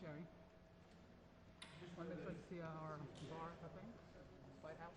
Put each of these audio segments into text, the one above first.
sharing. On this one, see our bar, I think. White House.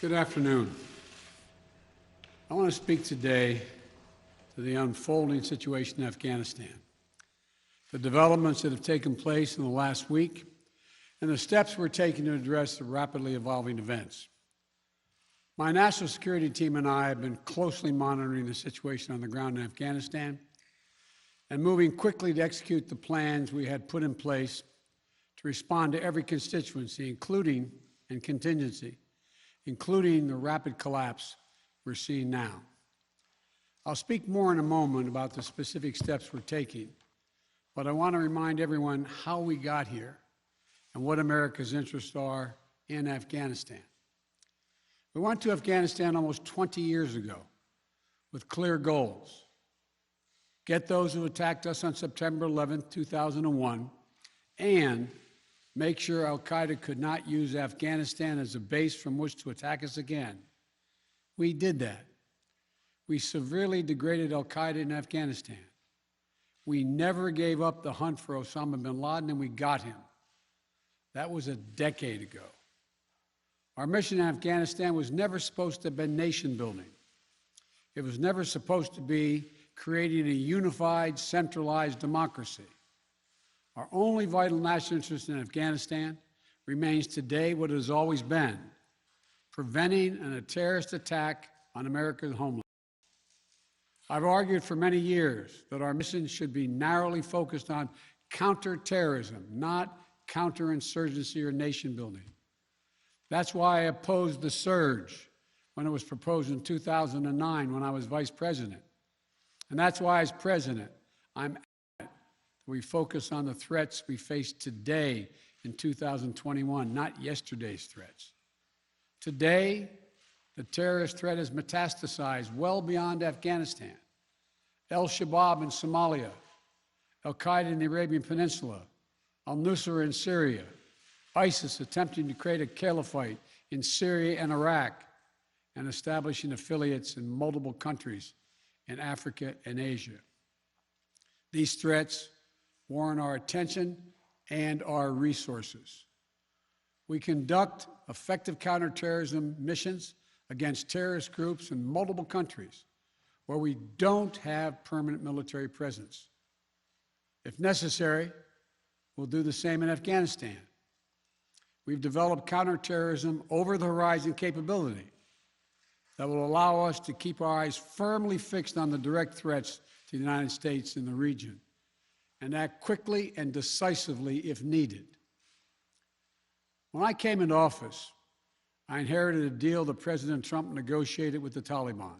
Good afternoon. I want to speak today to the unfolding situation in Afghanistan, the developments that have taken place in the last week, and the steps we're taking to address the rapidly evolving events. My national security team and I have been closely monitoring the situation on the ground in Afghanistan and moving quickly to execute the plans we had put in place to respond to every constituency, including and contingency, including the rapid collapse we're seeing now. I'll speak more in a moment about the specific steps we're taking, but I want to remind everyone how we got here and what America's interests are in Afghanistan. We went to Afghanistan almost 20 years ago with clear goals. Get those who attacked us on September 11, 2001, and make sure al-Qaeda could not use Afghanistan as a base from which to attack us again. We did that. We severely degraded al-Qaeda in Afghanistan. We never gave up the hunt for Osama bin Laden, and we got him. That was a decade ago. Our mission in Afghanistan was never supposed to have been nation building. It was never supposed to be creating a unified, centralized democracy. Our only vital national interest in Afghanistan remains today what it has always been: preventing a terrorist attack on America's homeland. I've argued for many years that our mission should be narrowly focused on counterterrorism, not counterinsurgency or nation building. That's why I opposed the surge when it was proposed in 2009 when I was vice president. And that's why, as president, I'm we focus on the threats we face today in 2021, not yesterday's threats. Today, the terrorist threat has metastasized well beyond Afghanistan. Al-Shabaab in Somalia, al-Qaeda in the Arabian Peninsula, al-Nusra in Syria, ISIS attempting to create a caliphate in Syria and Iraq, and establishing affiliates in multiple countries in Africa and Asia. These threats warrant our attention and our resources. We conduct effective counterterrorism missions against terrorist groups in multiple countries where we don't have permanent military presence. If necessary, we'll do the same in Afghanistan. We've developed counterterrorism over-the-horizon capability that will allow us to keep our eyes firmly fixed on the direct threats to the United States in the region, and act quickly and decisively if needed. When I came into office, I inherited a deal that President Trump negotiated with the Taliban.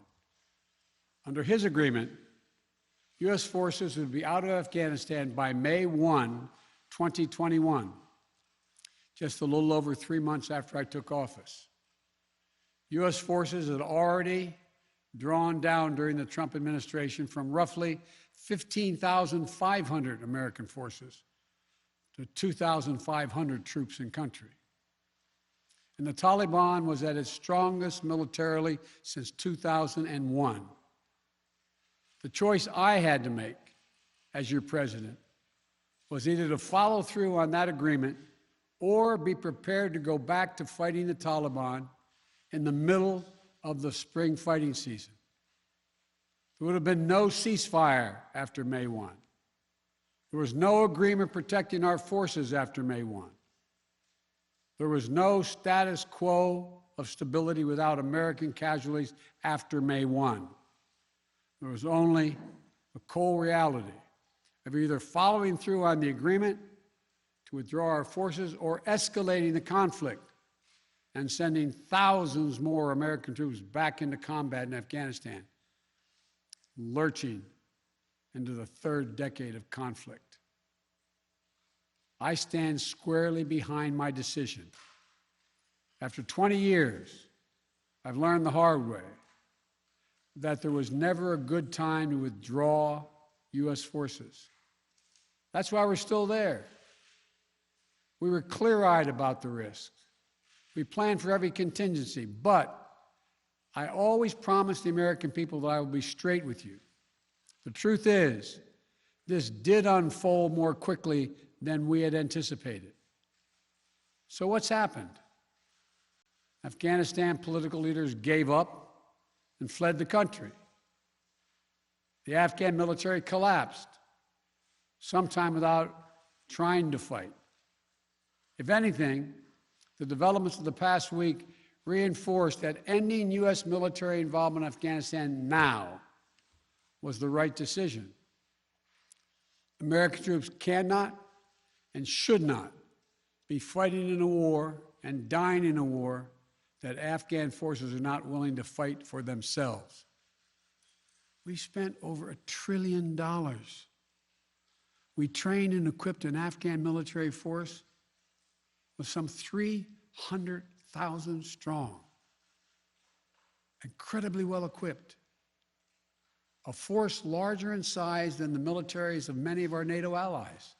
Under his agreement, U.S. forces would be out of Afghanistan by May 1, 2021, just a little over 3 months after I took office. U.S. forces had already drawn down during the Trump administration from roughly 15,500 American forces to 2,500 troops in country. and the Taliban was at its strongest militarily since 2001. The choice I had to make as your president was either to follow through on that agreement or be prepared to go back to fighting the Taliban in the middle of the spring fighting season. There would have been no ceasefire after May 1. There was no agreement protecting our forces after May 1. There was no status quo of stability without American casualties after May 1. There was only the cold reality of either following through on the agreement to withdraw our forces or escalating the conflict and sending thousands more American troops back into combat in Afghanistan, lurching into the third decade of conflict. I stand squarely behind my decision. After 20 years, I've learned the hard way that there was never a good time to withdraw U.S. forces. That's why we're still there. We were clear-eyed about the risks. We planned for every contingency, but I always promised the American people that I would be straight with you. The truth is, this did unfold more quickly than we had anticipated. So what's happened? Afghanistan political leaders gave up and fled the country. The Afghan military collapsed, sometime without trying to fight. If anything, the developments of the past week reinforced that ending U.S. military involvement in Afghanistan now was the right decision. American troops cannot and should not be fighting in a war and dying in a war that Afghan forces are not willing to fight for themselves. We spent over $1 trillion. We trained and equipped an Afghan military force with some 300,000 strong, incredibly well equipped, a force larger in size than the militaries of many of our NATO allies.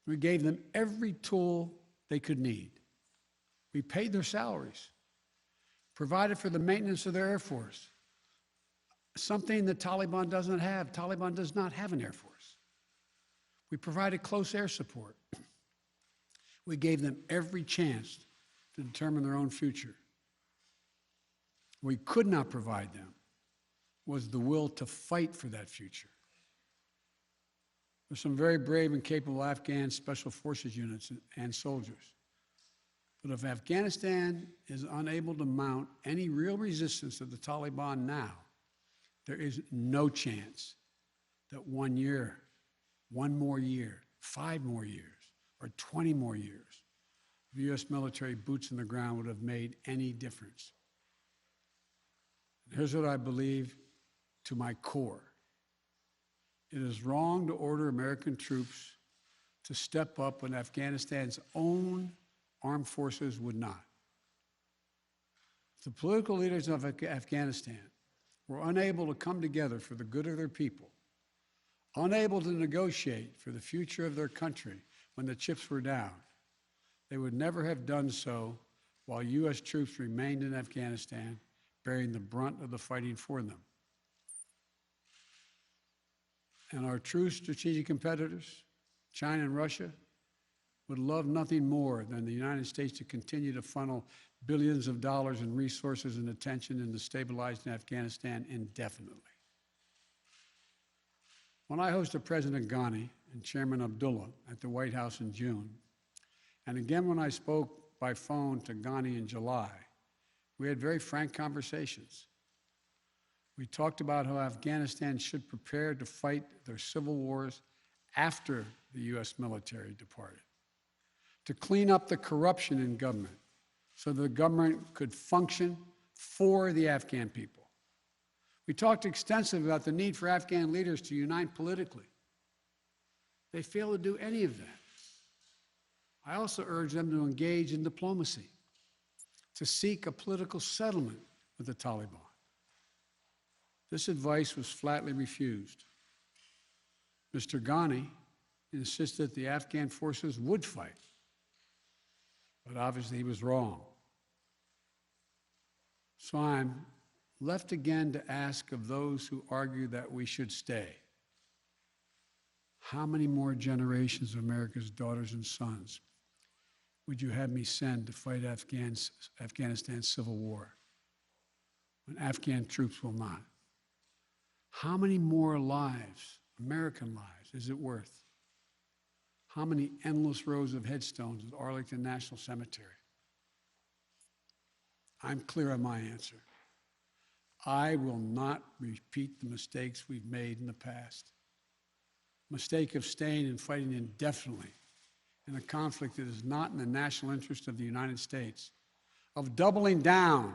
We gave them every tool they could need. We paid their salaries, provided for the maintenance of their Air Force, something the Taliban doesn't have. Taliban does not have an Air Force. We provided close air support. We gave them every chance to determine their own future. We could not provide them was the will to fight for that future. There's some very brave and capable Afghan special forces units and soldiers. But if Afghanistan is unable to mount any real resistance to the Taliban now, there is no chance that 1 year, 1 more year, 5 more years, or 20 more years of U.S. military boots on the ground would have made any difference. Here's what I believe to my core. It is wrong to order American troops to step up when Afghanistan's own armed forces would not. The political leaders of Afghanistan were unable to come together for the good of their people, unable to negotiate for the future of their country when the chips were down. They would never have done so while U.S. troops remained in Afghanistan, bearing the brunt of the fighting for them. And our true strategic competitors, China and Russia, would love nothing more than the United States to continue to funnel billions of dollars in resources and attention into stabilizing Afghanistan indefinitely. When I hosted President Ghani and Chairman Abdullah at the White House in June, and again when I spoke by phone to Ghani in July, we had very frank conversations. We talked about how Afghanistan should prepare to fight their civil wars after the U.S. military departed, to clean up the corruption in government so the government could function for the Afghan people. We talked extensively about the need for Afghan leaders to unite politically. They failed to do any of that. I also urged them to engage in diplomacy, to seek a political settlement with the Taliban. This advice was flatly refused. Mr. Ghani insisted the Afghan forces would fight. but obviously he was wrong. So I'm left again to ask of those who argue that we should stay, how many more generations of America's daughters and sons would you have me send to fight Afghanistan's civil war when Afghan troops will not? How many more lives, American lives, is it worth? How many endless rows of headstones at Arlington National Cemetery? I'm clear on my answer. I will not repeat the mistakes we've made in the past. Mistake of staying and fighting indefinitely in a conflict that is not in the national interest of the United States, of doubling down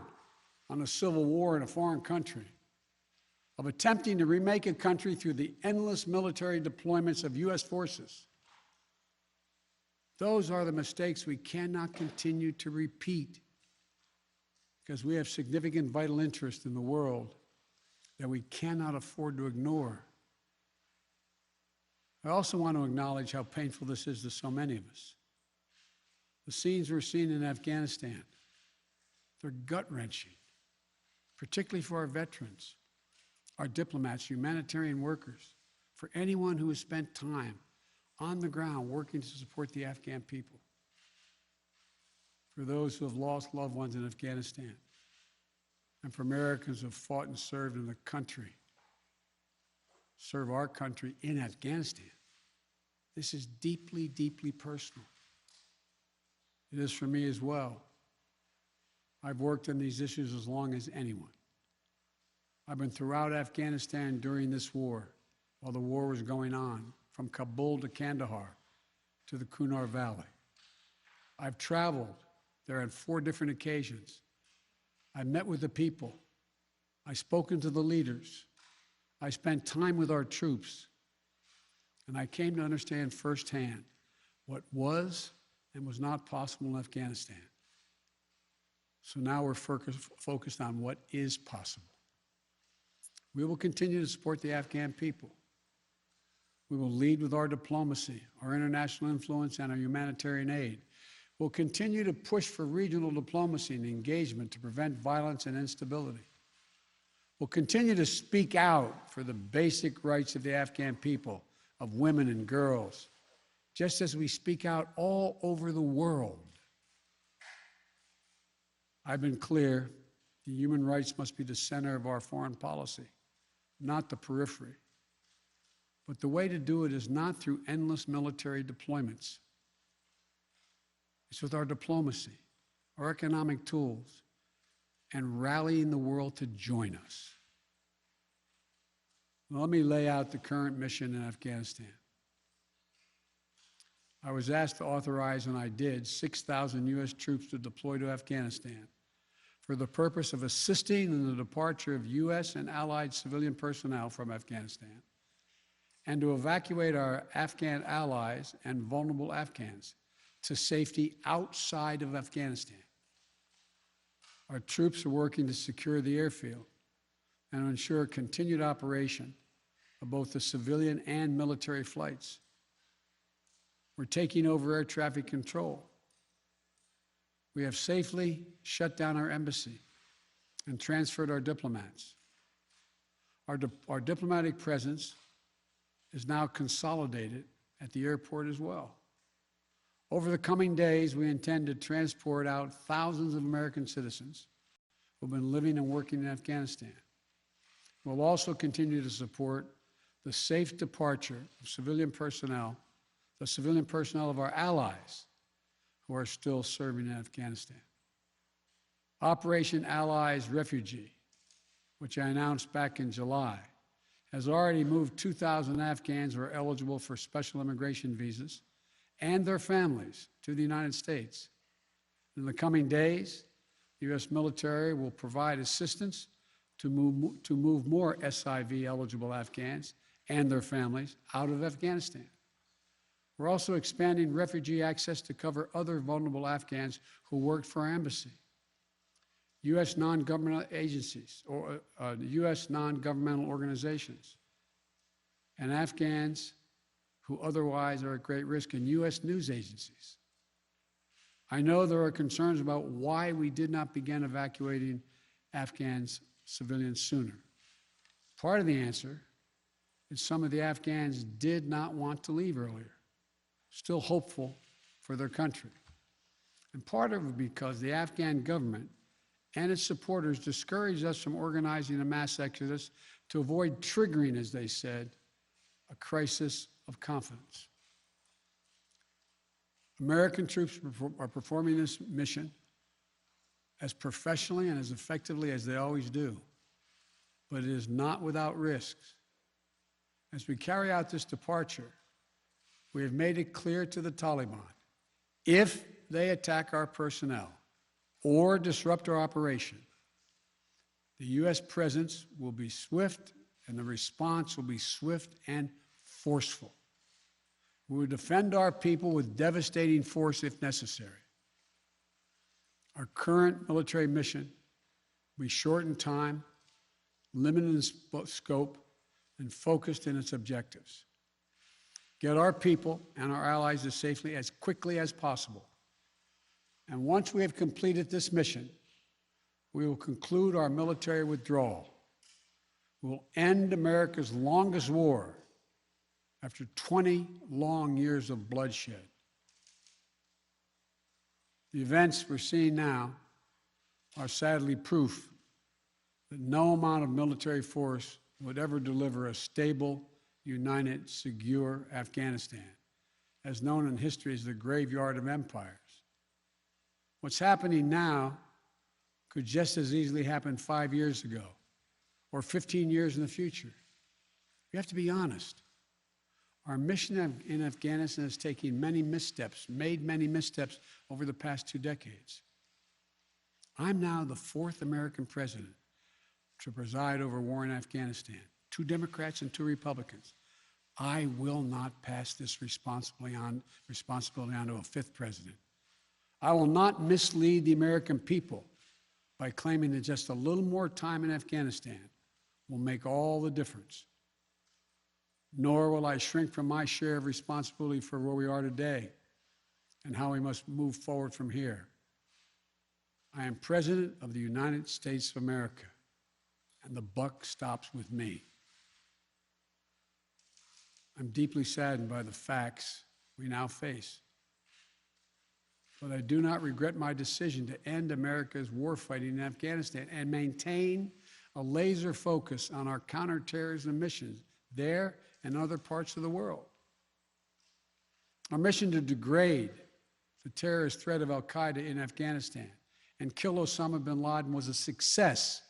on a civil war in a foreign country, of attempting to remake a country through the endless military deployments of U.S. forces. Those are the mistakes we cannot continue to repeat because we have significant vital interest in the world that we cannot afford to ignore. I also want to acknowledge how painful this is to so many of us. The scenes we're seeing in Afghanistan, they're gut-wrenching, particularly for our veterans, our diplomats, humanitarian workers, for anyone who has spent time on the ground working to support the Afghan people, for those who have lost loved ones in Afghanistan, and for Americans who have fought and served in the country, serve our country in Afghanistan. This is deeply, deeply personal. It is for me as well. I've worked on these issues as long as anyone. I've been throughout Afghanistan during this war, while the war was going on, from Kabul to Kandahar to the Kunar Valley. I've traveled there on 4 different occasions. I met with the people. I've spoken to the leaders. I spent time with our troops, and I came to understand firsthand what was and was not possible in Afghanistan. So now we're focused on what is possible. We will continue to support the Afghan people. We will lead with our diplomacy, our international influence, and our humanitarian aid. We'll continue to push for regional diplomacy and engagement to prevent violence and instability. We'll continue to speak out for the basic rights of the Afghan people, of women and girls, just as we speak out all over the world. I've been clear, the human rights must be the center of our foreign policy, not the periphery. But the way to do it is not through endless military deployments. It's with our diplomacy, our economic tools, and rallying the world to join us. Well, let me lay out the current mission in Afghanistan. I was asked to authorize, and I did, 6,000 U.S. troops to deploy to Afghanistan for the purpose of assisting in the departure of U.S. and allied civilian personnel from Afghanistan, and to evacuate our Afghan allies and vulnerable Afghans to safety outside of Afghanistan. Our troops are working to secure the airfield and to ensure continued operation of both the civilian and military flights. We're taking over air traffic control. We have safely shut down our embassy and transferred our diplomats. Our diplomatic presence is now consolidated at the airport as well. Over the coming days, we intend to transport out thousands of American citizens who have been living and working in Afghanistan. We'll also continue to support the safe departure of civilian personnel, the civilian personnel of our allies who are still serving in Afghanistan. Operation Allies Refugee, which I announced back in July, has already moved 2,000 Afghans who are eligible for special immigration visas and their families to the United States. In the coming days, the U.S. military will provide assistance to move more SIV-eligible Afghans and their families out of Afghanistan. We're also expanding refugee access to cover other vulnerable Afghans who worked for our embassy, U.S. non-governmental agencies, or U.S. non-governmental organizations, and Afghans who otherwise are at great risk, in U.S. news agencies. I know there are concerns about why we did not begin evacuating Afghan civilians sooner. Part of the answer is some of the Afghans did not want to leave earlier, still hopeful for their country. And part of it because the Afghan government and its supporters discouraged us from organizing a mass exodus to avoid triggering, as they said, a crisis of confidence. American troops are performing this mission as professionally and as effectively as they always do, but it is not without risks. As we carry out this departure, we have made it clear to the Taliban, if they attack our personnel or disrupt our operation, the U.S. presence will be swift and the response will be swift and forceful. We will defend our people with devastating force if necessary. Our current military mission will be short in time, limited in scope, and focused in its objectives. Get our people and our allies to safety as quickly as possible. And once we have completed this mission, we will conclude our military withdrawal. We will end America's longest war after 20 long years of bloodshed. The events we're seeing now are sadly proof that no amount of military force would ever deliver a stable, united, secure Afghanistan, as known in history as the graveyard of empires. What's happening now could just as easily happen 5 years ago or 15 years in the future. We have to be honest. Our mission in Afghanistan is taking many missteps, made many missteps over the past 2 decades. I'm now the 4th American president to preside over war in Afghanistan, 2 Democrats and 2 Republicans. I will not pass this responsibility on to a 5th president. I will not mislead the American people by claiming that just a little more time in Afghanistan will make all the difference. Nor will I shrink from my share of responsibility for where we are today and how we must move forward from here. I am President of the United States of America, and the buck stops with me. I'm deeply saddened by the facts we now face, but I do not regret my decision to end America's warfighting in Afghanistan and maintain a laser focus on our counterterrorism missions there and other parts of the world. Our mission to degrade the terrorist threat of al-Qaeda in Afghanistan and kill Osama bin Laden was a success.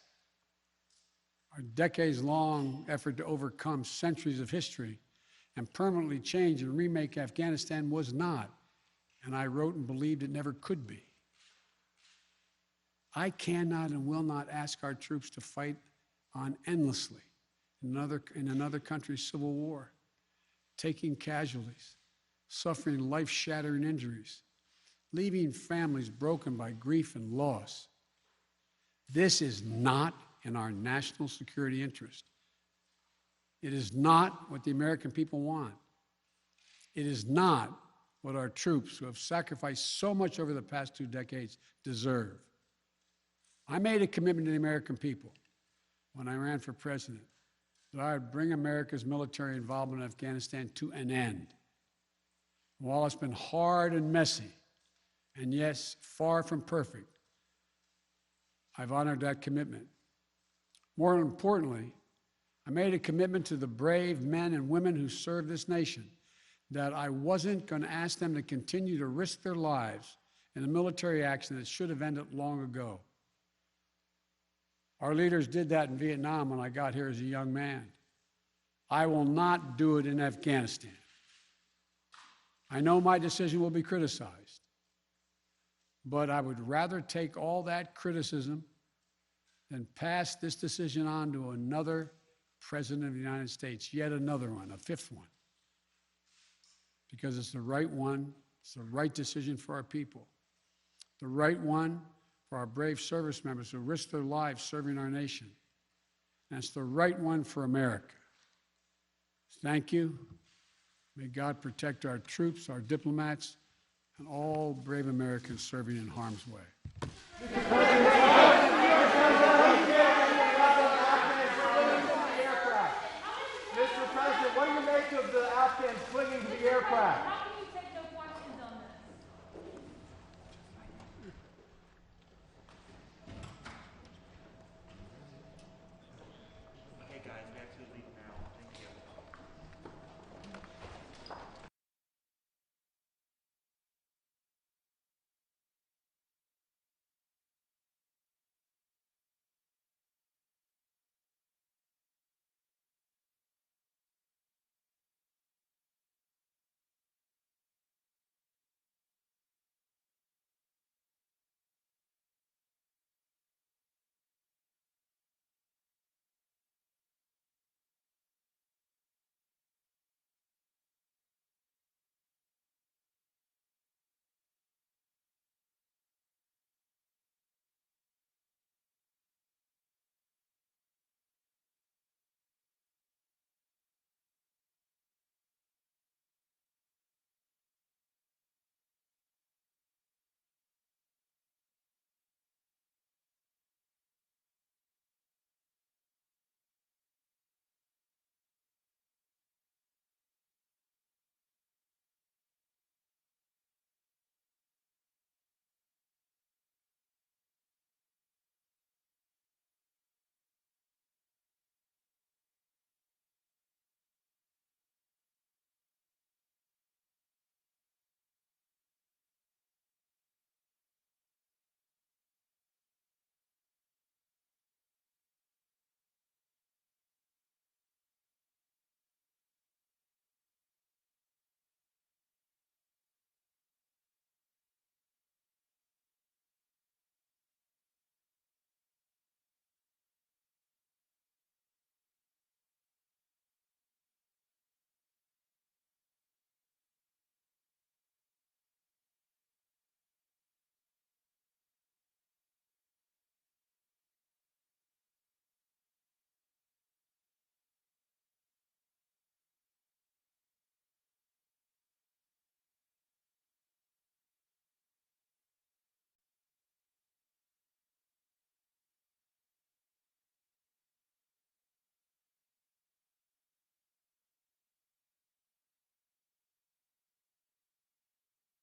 Our decades-long effort to overcome centuries of history and permanently change and remake Afghanistan was not, and I wrote and believed it never could be. I cannot and will not ask our troops to fight on endlessly in another country's civil war, taking casualties, suffering life-shattering injuries, leaving families broken by grief and loss. This is not in our national security interest. It is not what the American people want. It is not what our troops, who have sacrificed so much over the past 2 decades, deserve. I made a commitment to the American people when I ran for president that I would bring America's military involvement in Afghanistan to an end. While it's been hard and messy, and yes, far from perfect, I've honored that commitment. More importantly, I made a commitment to the brave men and women who serve this nation that I wasn't going to ask them to continue to risk their lives in a military action that should have ended long ago. Our leaders did that in Vietnam when I got here as a young man. I will not do it in Afghanistan. I know my decision will be criticized, but I would rather take all that criticism than pass this decision on to another president of the United States, yet another one, a 5th one, because it's the right one, it's the right decision for our people, the right one for our brave service members who risk their lives serving our nation, and it's the right one for America. Thank you. May God protect our troops, our diplomats, and all brave Americans serving in harm's way.